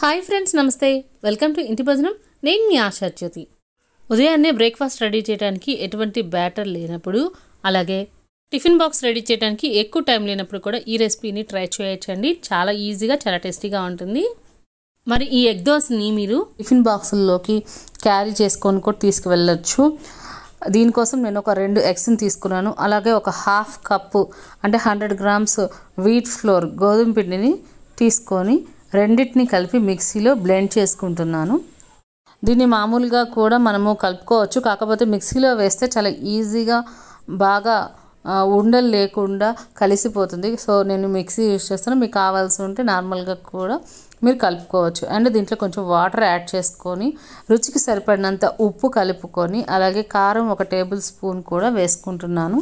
Hi friends, నమస్తే. Welcome to ఇంటి భోజనం. నేను మీ ఆశా జ్యోతి. ఉదయాన్నే బ్రేక్ఫాస్ట్ రెడీ చేయడానికి ఎటువంటి బ్యాటర్ లేనప్పుడు, అలాగే టిఫిన్ బాక్స్ రెడీ చేయడానికి ఎక్కువ టైం లేనప్పుడు కూడా ఈ రెసిపీని ట్రై చేయొచ్చండి. చాలా ఈజీగా, చాలా టేస్టీగా ఉంటుంది. మరి ఈ ఎగ్ దోశని మీరు టిఫిన్ బాక్సుల్లోకి క్యారీ చేసుకొని కూడా తీసుకువెళ్ళచ్చు. దీనికోసం నేను ఒక 2 ఎగ్స్ని తీసుకున్నాను. అలాగే ఒక హాఫ్ కప్పు అంటే 100 గ్రామ్స్ వీట్ ఫ్లోర్ గోధుమ పిండిని తీసుకొని రెండింటిని కలిపి మిక్సీలో బ్లెండ్ చేసుకుంటున్నాను. దీన్ని మామూలుగా కూడా మనము కలుపుకోవచ్చు, కాకపోతే మిక్సీలో వేస్తే చాలా ఈజీగా బాగా ఉండలు లేకుండా కలిసిపోతుంది. సో నేను మిక్సీ యూజ్ చేస్తాను. మీకు కావాల్సి ఉంటే నార్మల్గా కూడా మీరు కలుపుకోవచ్చు. అండ్ దీంట్లో కొంచెం వాటర్ యాడ్ చేసుకొని రుచికి సరిపడినంత ఉప్పు కలుపుకొని, అలాగే కారం 1 టేబుల్ స్పూన్ కూడా వేసుకుంటున్నాను.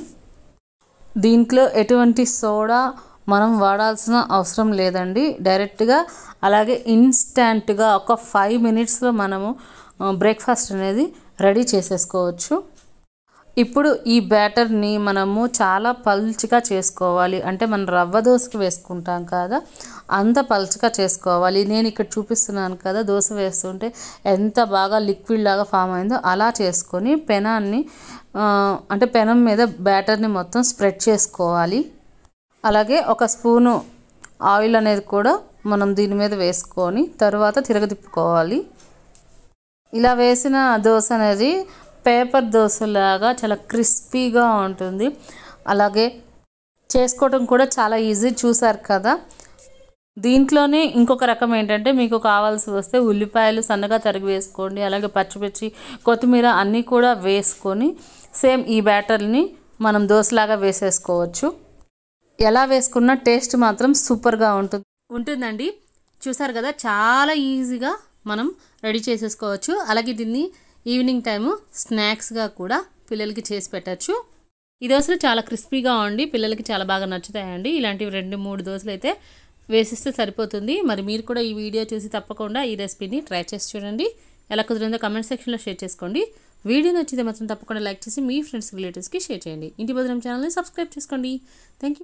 దీంట్లో ఎటువంటి సోడా మనం వాడాల్సిన అవసరం లేదండి. డైరెక్ట్గా అలాగే ఇన్స్టంట్గా ఒక 5 మినిట్స్లో మనము బ్రేక్ఫాస్ట్ అనేది రెడీ చేసేసుకోవచ్చు. ఇప్పుడు ఈ బ్యాటర్ని మనము చాలా పల్చగా చేసుకోవాలి. అంటే మనం రవ్వ దోశకి వేసుకుంటాం కదా, అంత పల్చగా చేసుకోవాలి. నేను ఇక్కడ చూపిస్తున్నాను కదా, దోశ వేస్తుంటే ఎంత బాగా లిక్విడ్ లాగా ఫామ్ అయిందో అలా చేసుకొని పెనాన్ని అంటే పెనం మీద బ్యాటర్ని మొత్తం స్ప్రెడ్ చేసుకోవాలి. అలాగే 1 స్పూను ఆయిల్ అనేది కూడా మనం దీని మీద వేసుకొని తర్వాత తిరగతిప్పుకోవాలి. ఇలా వేసిన దోశ అనేది పేపర్ దోశలాగా చాలా క్రిస్పీగా ఉంటుంది. అలాగే చేసుకోవడం కూడా చాలా ఈజీ. చూసారు కదా. దీంట్లోనే ఇంకొక రకం ఏంటంటే, మీకు కావాల్సి వస్తే ఉల్లిపాయలు సన్నగా తరిగి వేసుకోండి. అలాగే పచ్చిమిర్చి, కొత్తిమీర అన్నీ కూడా వేసుకొని సేమ్ ఈ బ్యాటర్ని మనం దోశలాగా వేసేసుకోవచ్చు. ఎలా వేసుకున్నా టేస్ట్ మాత్రం సూపర్గా ఉంటుందండి. చూసారు కదా, చాలా ఈజీగా మనం రెడీ చేసేసుకోవచ్చు. అలాగే దీన్ని ఈవినింగ్ టైము స్నాక్స్గా కూడా పిల్లలకి చేసి పెట్టచ్చు. ఈ దోశలు చాలా క్రిస్పీగా ఉండి పిల్లలకి చాలా బాగా నచ్చుతాయండి. ఇలాంటివి 2-3 దోశలు అయితే వేసిస్తే సరిపోతుంది. మరి మీరు కూడా ఈ వీడియో చూసి తప్పకుండా ఈ రెసిపీని ట్రై చేసి చూడండి. ఎలా కుదిరిందో కమెంట్ సెక్షన్లో షేర్ చేసుకోండి. వీడియో నచ్చితే మాత్రం తప్పకుండా లైక్ చేసి మీ ఫ్రెండ్స్, రిలేటివ్స్కి షేర్ చేయండి. ఇంటి భోజనం ఛానల్ని సబ్స్క్రైబ్ చేసుకోండి. Thank you.